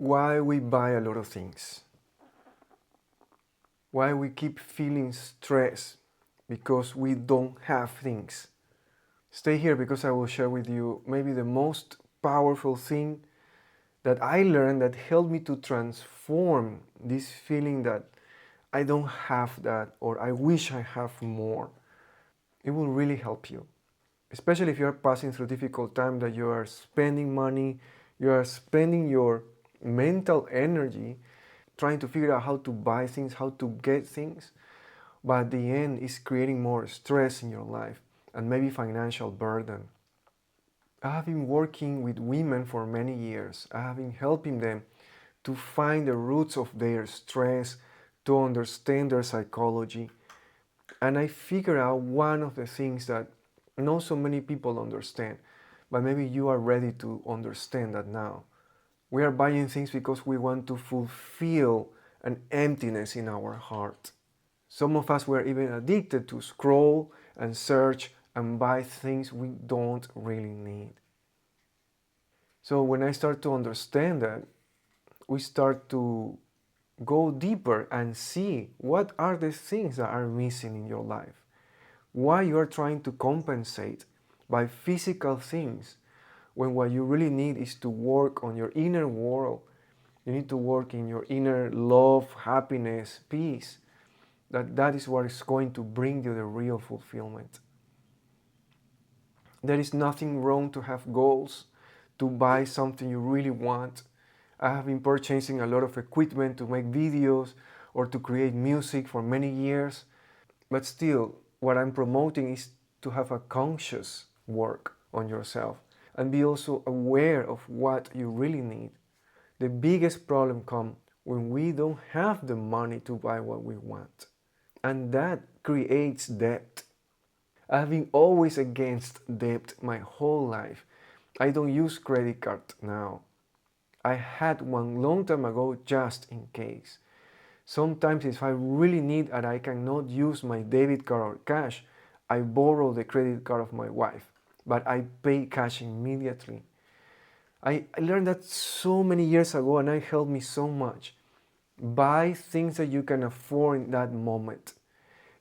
why we buy a lot of things, why we keep feeling stress because we don't have things. Stay here because I will share with you maybe the most powerful thing that I learned that helped me to transform this feeling that I don't have that or I wish I have more. It will really help you, especially if you are passing through difficult time, that you are spending money, you are spending your mental energy trying to figure out how to buy things, how to get things, but at the end it's creating more stress in your life and maybe financial burden. I have been working with women for many years. I have been helping them to find the roots of their stress, to understand their psychology. And I figure out one of the things that not so many people understand, but maybe you are ready to understand that now. We are buying things because we want to fulfill an emptiness in our heart. Some of us were even addicted to scroll and search and buy things we don't really need. So when I start to understand that, we start to go deeper and see what are the things that are missing in your life. Why you are trying to compensate by physical things when what you really need is to work on your inner world. You need to work in your inner love, happiness, peace. That is what is going to bring you the real fulfillment. There is nothing wrong to have goals, to buy something you really want. I have been purchasing a lot of equipment to make videos or to create music for many years. But still, what I'm promoting is to have a conscious work on yourself and be also aware of what you really need. The biggest problem comes when we don't have the money to buy what we want. And that creates debt. I've been always against debt my whole life. I don't use credit card now. I had one long time ago just in case. Sometimes if I really need and I cannot use my debit card or cash, I borrow the credit card of my wife, but I pay cash immediately. I learned that so many years ago and it helped me so much. Buy things that you can afford in that moment.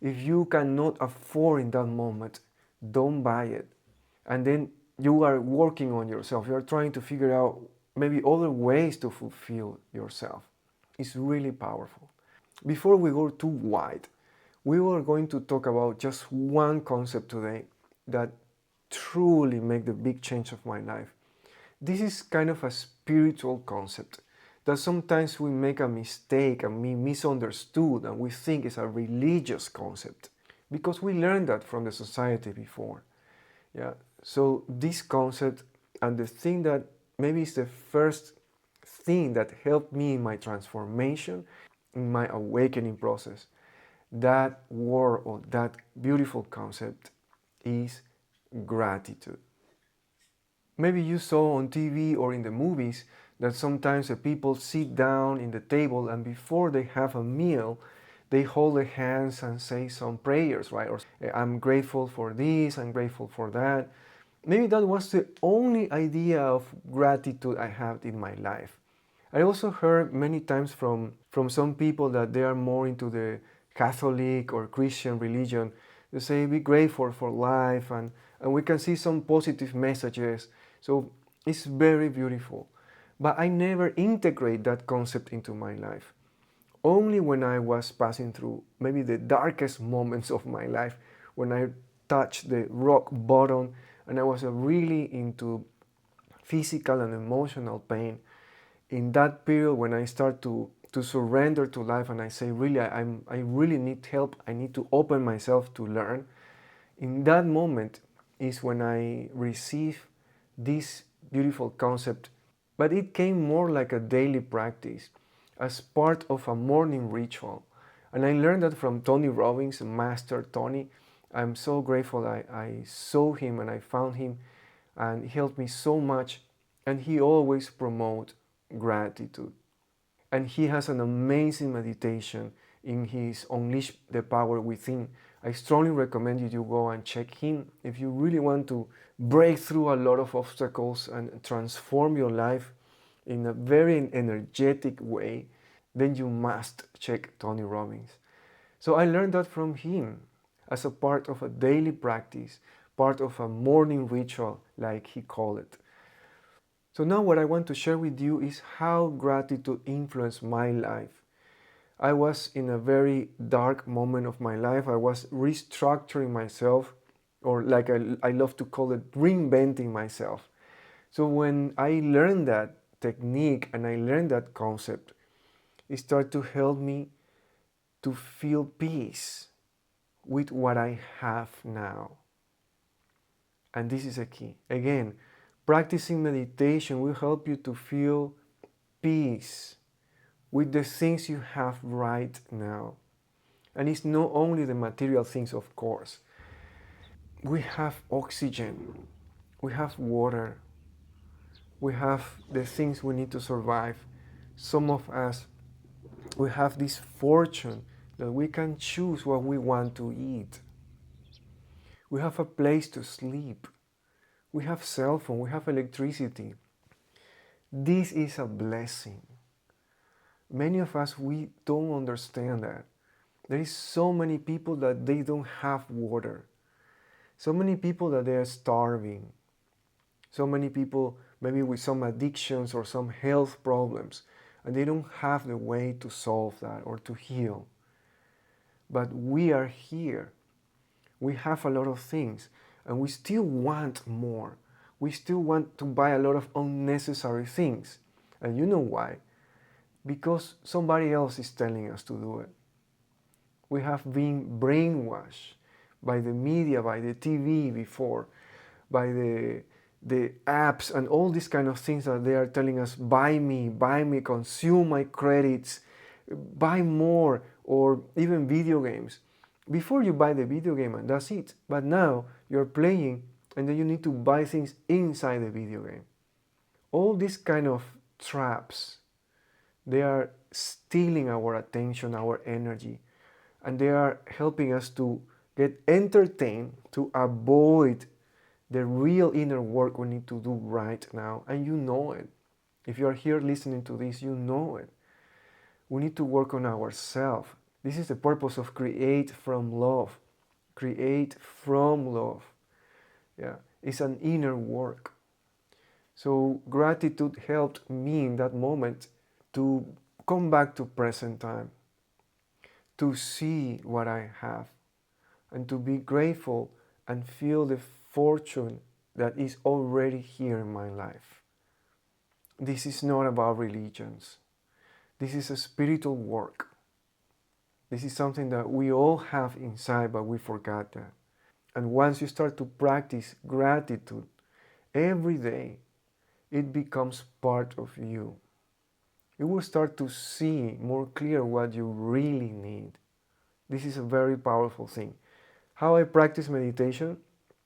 If you cannot afford in that moment, don't buy it. And then you are working on yourself. You are trying to figure out maybe other ways to fulfill yourself. It's really powerful. Before we go too wide, we are going to talk about just one concept today that truly made the big change of my life. This is kind of a spiritual concept that sometimes we make a mistake and we misunderstood and we think it's a religious concept because we learned that from the society before. Yeah. So this concept and the thing that maybe is the first thing that helped me in my transformation, in my awakening process, that word or that beautiful concept is gratitude. Maybe you saw on TV or in the movies that sometimes the people sit down in the table and before they have a meal, they hold their hands and say some prayers, right? Or I'm grateful for this, I'm grateful for that. Maybe that was the only idea of gratitude I had in my life. I also heard many times from some people that they are more into the Catholic or Christian religion. They say be grateful for life and we can see some positive messages. So it's very beautiful. But I never integrate that concept into my life. Only when I was passing through maybe the darkest moments of my life, when I touched the rock bottom and I was really into physical and emotional pain, in that period when I start to surrender to life and I say really I really need help, I need to open myself to learn, in that moment is when I receive this beautiful concept. But it came more like a daily practice as part of a morning ritual. And I learned that from Tony Robbins, Master Tony. I'm so grateful I saw him and I found him and he helped me so much. And he always promotes gratitude. And he has an amazing meditation in his Unleash the Power Within. I strongly recommend you to go and check him if you really want to break through a lot of obstacles and transform your life in a very energetic way, then you must check Tony Robbins. So I learned that from him as a part of a daily practice, part of a morning ritual, like he called it. So now what I want to share with you is how gratitude influenced my life. I was in a very dark moment of my life. I was restructuring myself, or like I love to call it, reinventing myself. So when I learned that technique and I learned that concept, it started to help me to feel peace with what I have now. And this is a key. Again, practicing meditation will help you to feel peace with the things you have right now. And it's not only the material things, of course. We have oxygen, we have water, we have the things we need to survive. Some of us, we have this fortune that we can choose what we want to eat. We have a place to sleep. We have cell phone, we have electricity. This is a blessing. Many of us, we don't understand that. There is so many people that they don't have water. So many people that they are starving. So many people maybe with some addictions or some health problems, and they don't have the way to solve that or to heal. But we are here. We have a lot of things, and we still want more. We still want to buy a lot of unnecessary things. And you know why? Because somebody else is telling us to do it. We have been brainwashed by the media, by the TV before, by the apps and all these kind of things that they are telling us, buy me, consume my credits, buy more, or even video games. Before you buy the video game and that's it. But now you're playing and then you need to buy things inside the video game. All these kind of traps, they are stealing our attention, our energy, and they are helping us to get entertained, to avoid the real inner work we need to do right now. And you know it. If you are here listening to this, you know it. We need to work on ourselves. This is the purpose of create from love. Create from love. Yeah, it's an inner work. So gratitude helped me in that moment to come back to present time, to see what I have, and to be grateful and feel the fortune that is already here in my life. This is not about religions. This is a spiritual work. This is something that we all have inside, but we forgot that. And once you start to practice gratitude every day, it becomes part of you. You will start to see more clear what you really need. This is a very powerful thing. How I practice meditation?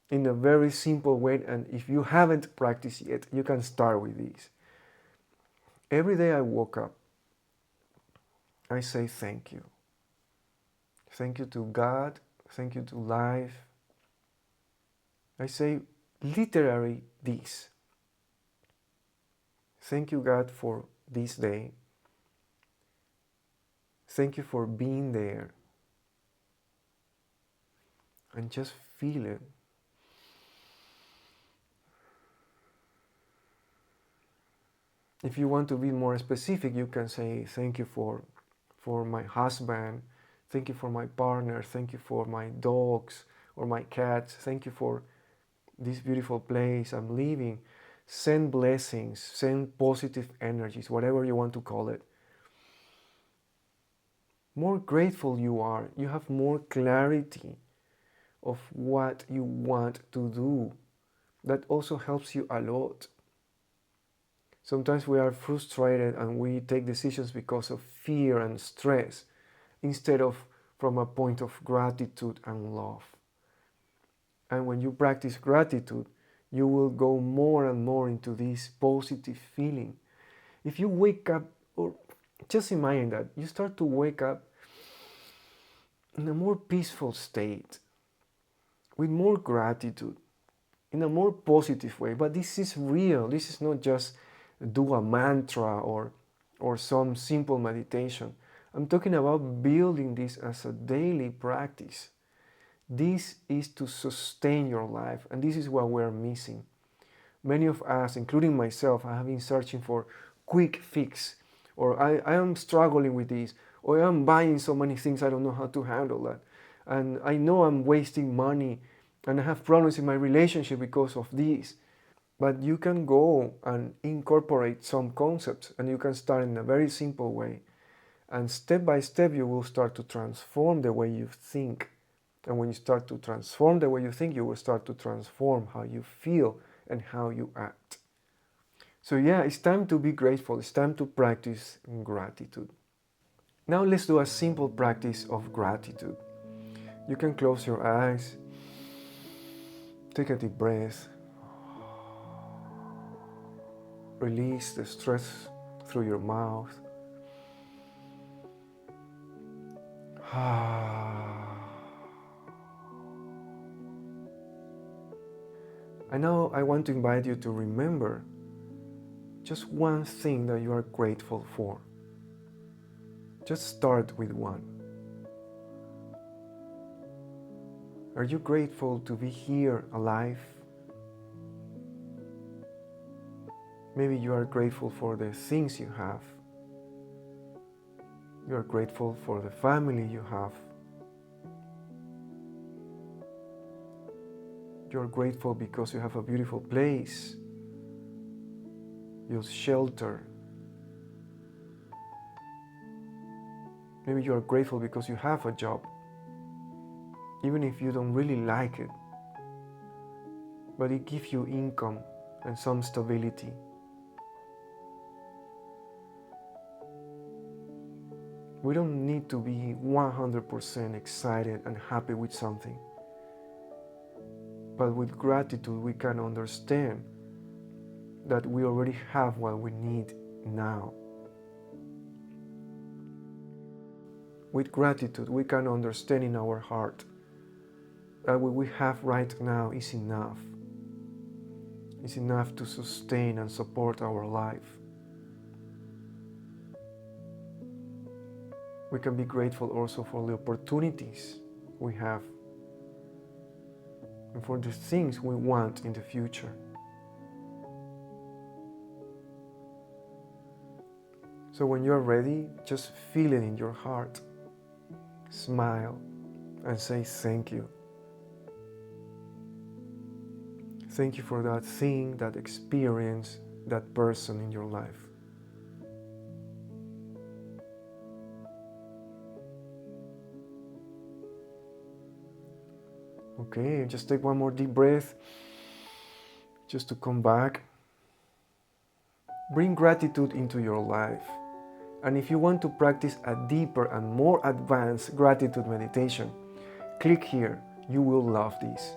In a very simple way, and if you haven't practiced yet, you can start with this. Every day I woke up, I say thank you. Thank you to God, thank you to life. I say literally this. Thank you, God, for this day. Thank you for being there. And just feel it. If you want to be more specific, you can say thank you for my husband, thank you for my partner, thank you for my dogs or my cats, thank you for this beautiful place I'm living. Send blessings, send positive energies, whatever you want to call it. More grateful you are, you have more clarity of what you want to do. That also helps you a lot. Sometimes we are frustrated and we take decisions because of fear and stress instead of from a point of gratitude and love. And when you practice gratitude, you will go more and more into this positive feeling. If you wake up, or just imagine that, you start to wake up in a more peaceful state, with more gratitude, in a more positive way. But this is real. This is not just do a mantra or some simple meditation. I'm talking about building this as a daily practice. This is to sustain your life, and this is what we're missing. Many of us, including myself, I have been searching for quick fix, or I am struggling with this, or I'm buying so many things I don't know how to handle that. And I know I'm wasting money and I have problems in my relationship because of this. But you can go and incorporate some concepts, and you can start in a very simple way. And step by step, you will start to transform the way you think. And when you start to transform the way you think, you will start to transform how you feel and how you act. So yeah, it's time to be grateful. It's time to practice gratitude. Now let's do a simple practice of gratitude. You can close your eyes, take a deep breath, release the stress through your mouth. And now I want to invite you to remember just one thing that you are grateful for. Just start with one. Are you grateful to be here alive? Maybe you are grateful for the things you have. You are grateful for the family you have. You are grateful because you have a beautiful place, your shelter. Maybe you are grateful because you have a job, even if you don't really like it, but it gives you income and some stability. We don't need to be 100% excited and happy with something. But with gratitude, we can understand that we already have what we need now. With gratitude, we can understand in our heart that what we have right now is enough. It's enough to sustain and support our life. We can be grateful also for the opportunities we have and for the things we want in the future. So when you're ready, just feel it in your heart. Smile and say thank you. Thank you for that thing, that experience, that person in your life. Okay, just take one more deep breath, just to come back. Bring gratitude into your life. And if you want to practice a deeper and more advanced gratitude meditation, click here. You will love this.